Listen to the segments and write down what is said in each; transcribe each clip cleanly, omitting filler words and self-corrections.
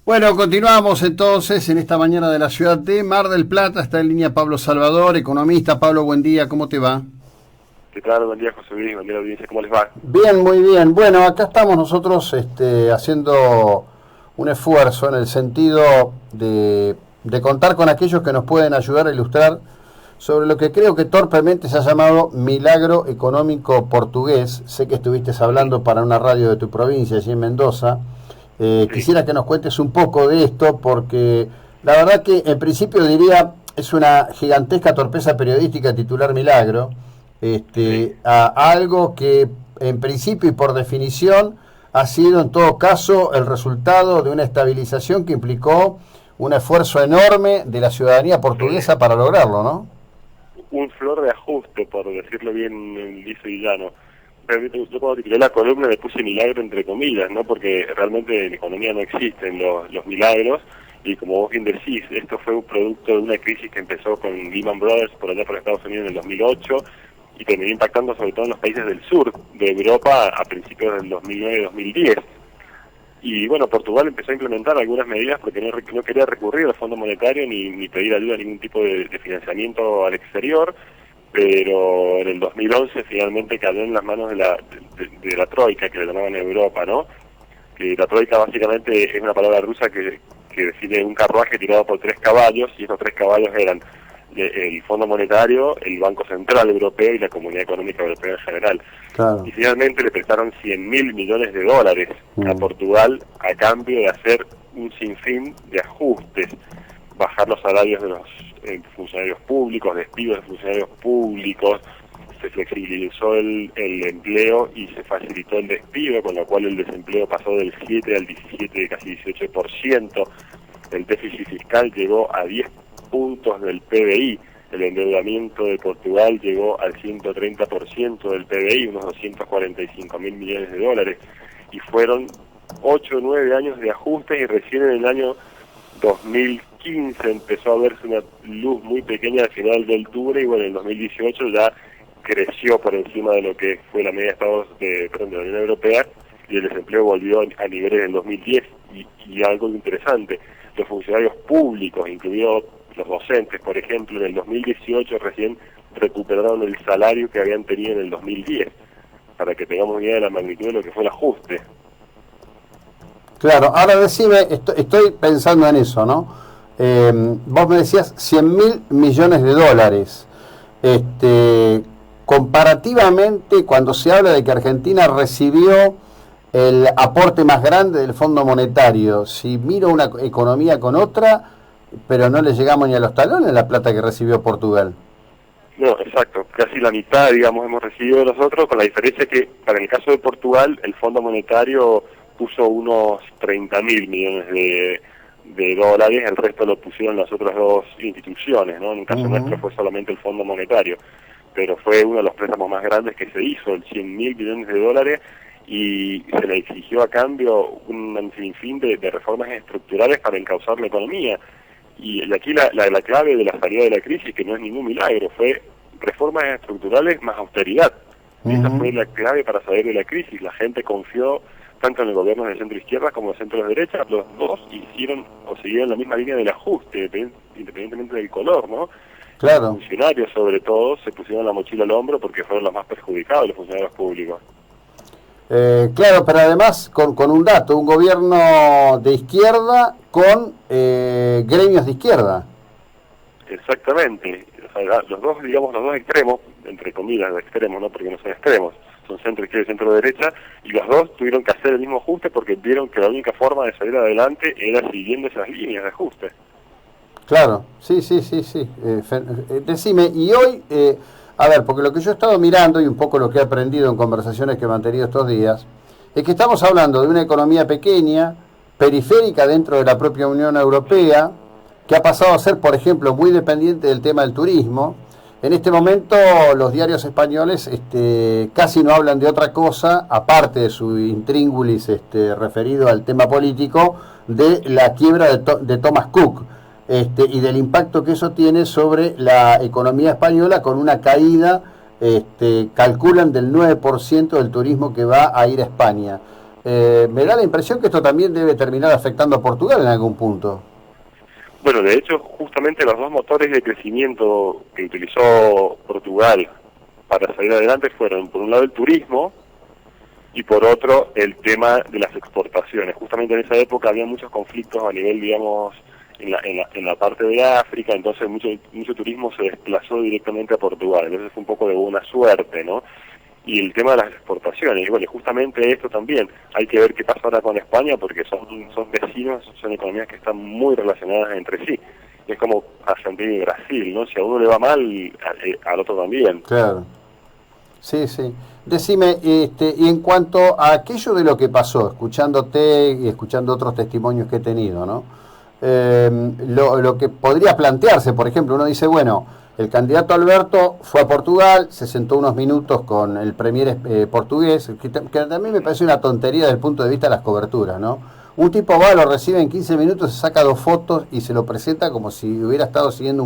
Bueno, continuamos entonces en esta mañana de la ciudad de Mar del Plata. Está en línea Pablo Salvador, economista. Pablo, buen día, ¿cómo te va? ¿Qué tal? Buen día, José Luis. Buen día, audiencia. ¿Cómo les va? Bien, muy bien. Bueno, acá estamos nosotros haciendo un esfuerzo en el sentido de contar con aquellos que nos pueden ayudar a ilustrar sobre lo que creo que torpemente se ha llamado milagro económico portugués. Sé que estuviste Sí, hablando para una radio de tu provincia, allí en Mendoza. sí, Quisiera que nos cuentes un poco de esto porque la verdad que en principio diría es una gigantesca torpeza periodística titular milagro, sí. a algo que en principio y por definición ha sido en todo caso el resultado de una estabilización que implicó un esfuerzo enorme de la ciudadanía Sí. portuguesa para lograrlo, ¿no? Un flor de ajuste, por decirlo bien liso y llano. Realmente, yo cuando titulé la columna le puse milagro entre comillas, ¿no? Porque realmente en economía no existen los milagros. Y como vos bien decís, esto fue un producto de una crisis que empezó con Lehman Brothers por allá por Estados Unidos en el 2008 y terminó impactando sobre todo en los países del sur de Europa a principios del 2009-2010. Y bueno, Portugal empezó a implementar algunas medidas porque no quería recurrir al Fondo Monetario ni pedir ayuda a ningún tipo de financiamiento al exterior, pero en el 2011 finalmente cayó en las manos de la Troika, que le llamaban Europa, ¿no? Que la Troika básicamente es una palabra rusa que define un carruaje tirado por tres caballos, y esos tres caballos eran el Fondo Monetario, el Banco Central Europeo y la Comunidad Económica Europea en general. Claro. Y finalmente le prestaron 100.000 millones de dólares a Mm. Portugal a cambio de hacer un sinfín de ajustes, bajar los salarios de los funcionarios públicos, despidos de funcionarios públicos, se flexibilizó el empleo y se facilitó el despido, con lo cual el desempleo pasó del 7 al 17, casi 18%, el déficit fiscal llegó a 10 puntos del PBI, el endeudamiento de Portugal llegó al 130% del PBI, unos 245.000 millones de dólares, y fueron 8 o 9 años de ajustes, y recién en el año 2015 empezó a verse una luz muy pequeña al final del túnel, y bueno, en 2018 ya creció por encima de lo que fue la media de Estados de la Unión Europea, y el desempleo volvió a niveles del 2010. Y algo interesante, los funcionarios públicos, incluidos los docentes, por ejemplo, en el 2018 recién recuperaron el salario que habían tenido en el 2010, para que tengamos idea de la magnitud de lo que fue el ajuste. Claro, ahora decime, estoy pensando en eso, ¿no? Vos me decías 100.000 millones de dólares. Este, comparativamente, cuando se habla de que Argentina recibió el aporte más grande del Fondo Monetario, si miro una economía con otra, pero no le llegamos ni a los talones la plata que recibió Portugal. No, exacto, casi la mitad, digamos, hemos recibido de nosotros, con la diferencia que para el caso de Portugal el Fondo Monetario puso unos 30.000 millones de dólares, el resto lo pusieron las otras dos instituciones, ¿no? En el caso nuestro Ujú. fue solamente el Fondo Monetario, pero fue uno de los préstamos más grandes que se hizo, el 100.000 millones de dólares, y se le exigió a cambio un sinfín de reformas estructurales para encauzar la economía. Y aquí la clave de la salida de la crisis, que no es ningún milagro, fue reformas estructurales más austeridad. Esa Ujú. fue la clave para salir de la crisis. La gente confió tanto en el gobierno de centro izquierda como de centro derecha. Los dos hicieron o siguieron la misma línea del ajuste, independientemente del color, ¿no? Y los Claro. funcionarios, sobre todo, se pusieron la mochila al hombro porque fueron los más perjudicados, los funcionarios públicos. Claro, pero además con un dato, un gobierno de izquierda con gremios de izquierda. Exactamente. O sea, los dos, digamos, los dos extremos, entre comillas, los extremos, ¿no? Porque no son extremos, son centro izquierda y centro derecha, y los dos tuvieron que hacer el mismo ajuste porque vieron que la única forma de salir adelante era siguiendo esas líneas de ajuste. Claro, sí, sí, sí, sí. Decime, y hoy, a ver, porque lo que yo he estado mirando y un poco lo que he aprendido en conversaciones que he mantenido estos días, es que estamos hablando de una economía pequeña, periférica dentro de la propia Unión Europea, que ha pasado a ser, por ejemplo, muy dependiente del tema del turismo. En este momento los diarios españoles casi no hablan de otra cosa, aparte de su intríngulis referido al tema político, de la quiebra de Thomas Cook, y del impacto que eso tiene sobre la economía española, con una caída, calculan, del 9% del turismo que va a ir a España. Me da la impresión que esto también debe terminar afectando a Portugal en algún punto. Bueno, de hecho, justamente los dos motores de crecimiento que utilizó Portugal para salir adelante fueron, por un lado, el turismo y por otro, el tema de las exportaciones. Justamente en esa época había muchos conflictos a nivel, digamos, en la parte de África, entonces mucho turismo se desplazó directamente a Portugal. Entonces fue un poco de buena suerte, ¿no? Y el tema de las exportaciones, y bueno, justamente esto también, hay que ver qué pasa ahora con España, porque son vecinos, son economías que están muy relacionadas entre sí. Es como Argentina y Brasil, ¿no? Si a uno le va mal, al otro también. Claro. Sí, sí. Decime, y en cuanto a aquello de lo que pasó, escuchándote y escuchando otros testimonios que he tenido, ¿no? Lo que podría plantearse, por ejemplo, uno dice, bueno, el candidato Alberto fue a Portugal, se sentó unos minutos con el premier portugués, que también me parece una tontería desde el punto de vista de las coberturas, ¿no? Un tipo va, lo recibe en 15 minutos, se saca 2 fotos y se lo presenta como si hubiera estado siguiendo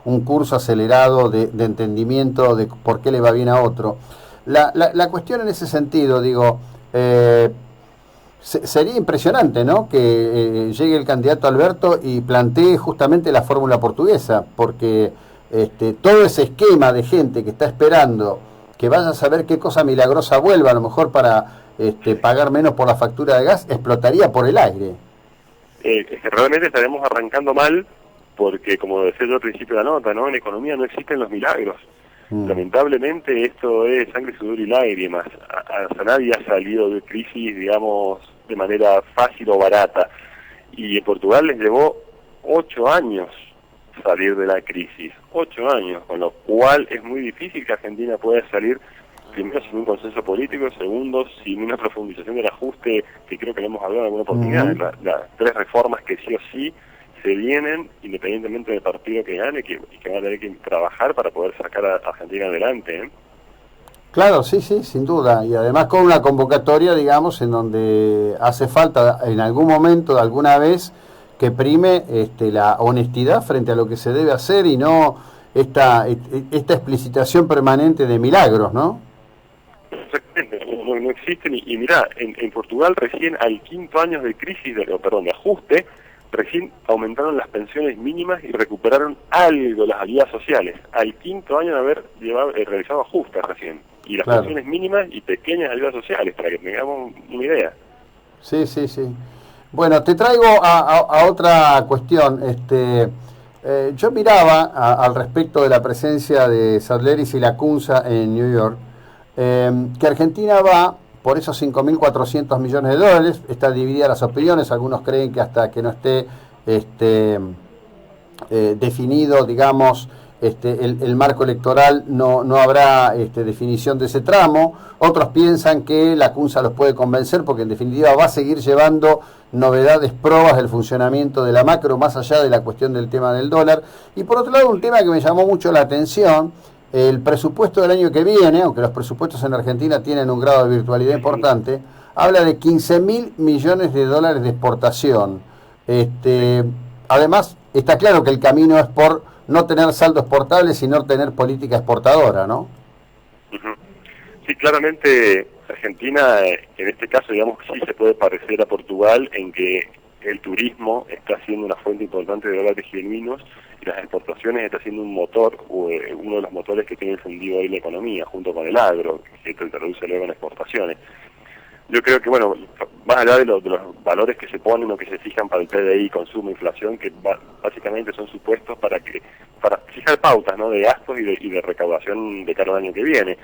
un curso acelerado de entendimiento de por qué le va bien a otro. La cuestión en ese sentido, digo, sería impresionante, ¿no? Que llegue el candidato Alberto y plantee justamente la fórmula portuguesa, porque todo ese esquema de gente que está esperando que vaya a saber qué cosa milagrosa vuelva, a lo mejor para pagar menos por la factura de gas, explotaría por el aire. Realmente estaremos arrancando mal, porque como decía yo al principio de la nota, ¿no? En economía no existen los milagros. Lamentablemente esto es sangre, sudor y lágrimas. Nadie ha salido de crisis, digamos, de manera fácil o barata. Y en Portugal les llevó 8 años salir de la crisis. 8 años, con lo cual es muy difícil que Argentina pueda salir, primero, sin un consenso político, segundo, sin una profundización del ajuste, que creo que lo hemos hablado en alguna oportunidad, las 3 reformas que sí o sí se vienen, independientemente del partido que gane, y que van a tener que trabajar para poder sacar a Argentina adelante, ¿eh? Claro, sí, sí, sin duda. Y además con una convocatoria, digamos, en donde hace falta en algún momento, de alguna vez, que prime la honestidad frente a lo que se debe hacer y no esta explicitación permanente de milagros, ¿no? Exactamente, no existen. Y mirá, en Portugal recién al 5.º año de crisis, de ajuste, recién aumentaron las pensiones mínimas y recuperaron algo las ayudas sociales. Al 5.º año de haber realizado ajustes recién. Y las pensiones mínimas y pequeñas ayudas sociales, para que tengamos una idea. Sí, sí, sí. Bueno, te traigo a otra cuestión. Yo miraba al respecto de la presencia de Sadleris y Lacunza en New York, que Argentina va por esos 5.400 millones de dólares. Está dividida las opiniones. Algunos creen que hasta que no esté definido, digamos, el marco electoral no habrá definición de ese tramo. Otros piensan que la CUNSA los puede convencer porque en definitiva va a seguir llevando novedades, pruebas del funcionamiento de la macro, más allá de la cuestión del tema del dólar. Y por otro lado, un tema que me llamó mucho la atención, el presupuesto del año que viene, aunque los presupuestos en Argentina tienen un grado de virtualidad importante, habla de 15.000 millones de dólares de exportación. Además, está claro que el camino es por no tener saldo exportable, sino tener política exportadora, ¿no? Sí, claramente Argentina, en este caso, digamos, sí se puede parecer a Portugal en que el turismo está siendo una fuente importante de dólares genuinos y las exportaciones está siendo un motor, uno de los motores que tiene encendido hoy la economía, junto con el agro, que se traduce luego en exportaciones. Yo creo que, bueno, más allá de los valores que se ponen o que se fijan para el PDI, consumo, inflación, que básicamente son supuestos para fijar pautas, ¿no?, de gastos y de recaudación de cara al año que viene.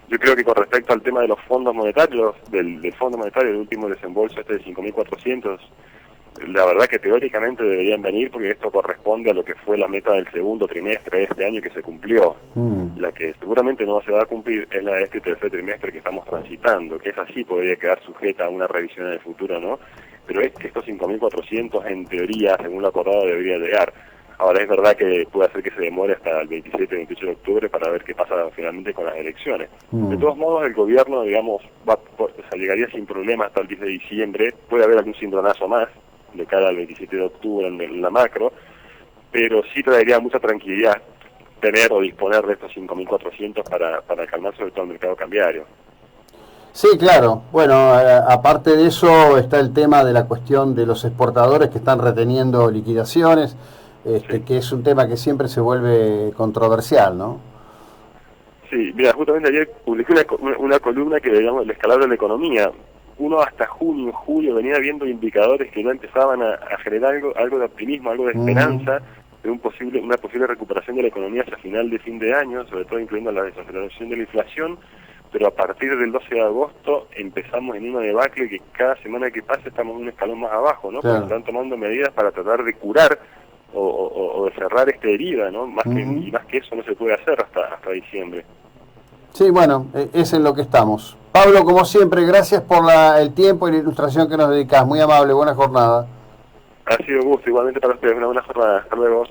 Yo creo que con respecto al tema de los fondos monetarios, del Fondo Monetario, del último desembolso de 5.400, la verdad que teóricamente deberían venir porque esto corresponde a lo que fue la meta del segundo trimestre de este año que se cumplió. La que seguramente no se va a cumplir es la de este tercer trimestre que estamos transitando, que es así, podría quedar sujeta a una revisión en el futuro, ¿no? Pero estos 5.400 en teoría, según lo acordado, debería llegar. Ahora es verdad que puede hacer que se demore hasta el 27-28 de octubre para ver qué pasa finalmente con las elecciones. De todos modos, el gobierno, digamos, llegaría sin problema hasta el 10 de diciembre. Puede haber algún cimbronazo más de cara al 27 de octubre en la macro, pero sí traería mucha tranquilidad tener o disponer de estos 5.400 para calmar sobre todo el mercado cambiario. Sí, claro. Bueno, aparte de eso está el tema de la cuestión de los exportadores que están reteniendo liquidaciones, Sí. que es un tema que siempre se vuelve controversial, ¿no? Sí, mira, justamente ayer publiqué una columna que le llamo el escalado de la economía. Uno hasta junio, julio venía viendo indicadores que ya empezaban a generar algo de optimismo, algo de Mm, esperanza de una posible recuperación de la economía hacia final de fin de año, sobre todo incluyendo la desaceleración de la inflación, pero a partir del 12 de agosto empezamos en una debacle que cada semana que pasa estamos un escalón más abajo, ¿no? Porque se claro. están tomando medidas para tratar de curar o de cerrar esta herida, ¿no? Ujú. Y más que eso no se puede hacer hasta diciembre. Sí, bueno, es en lo que estamos. Pablo, como siempre, gracias por el tiempo y la ilustración que nos dedicás. Muy amable, buena jornada. Ha sido un gusto, igualmente para ustedes. Una buena jornada. Hasta luego.